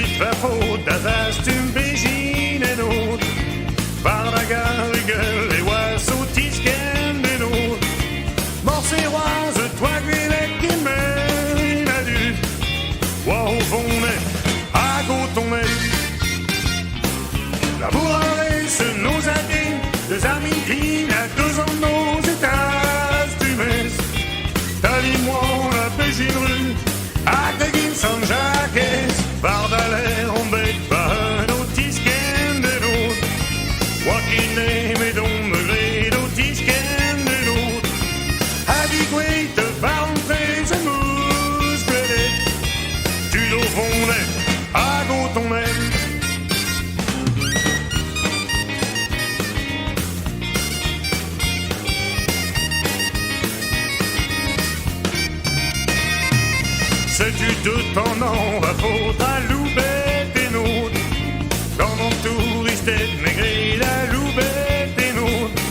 dit faute, das hast du begin en not. Vardagar, rigel, et oiseaux tisken en not. Morceroise, toi, grillet, qui mène à du. Wow, bon, à coton, la bourresse nos amis, deux amis qui à deux ans nos états du mes. T'as-dis-moi la péchine rue, à Teguin Saint-Jacques, Vardaler, on bête pas, nos tisken de l'autre. Moi qui n'aimais donc me gré, nos tisken de l'autre. À Digoué, te va rentrer, je musclé. Tu l'au fondais, à coton même. C'est-tu de ton nom, va faute à loubette et nôtre. Dans mon touriste maigri, la loubette et nôtre.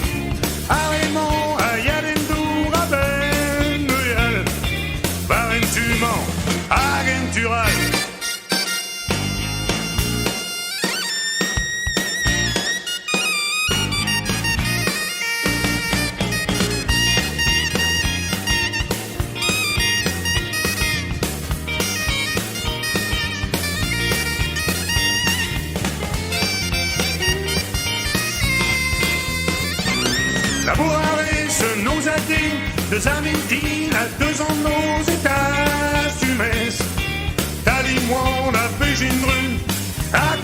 À Raymond, à Yalendour, à Ben, Noël. Varentuman, à Gentural. La bourresse nous a dit, deux amis à deux ans nos états du mes. T'as dit moi on a fait une rue, à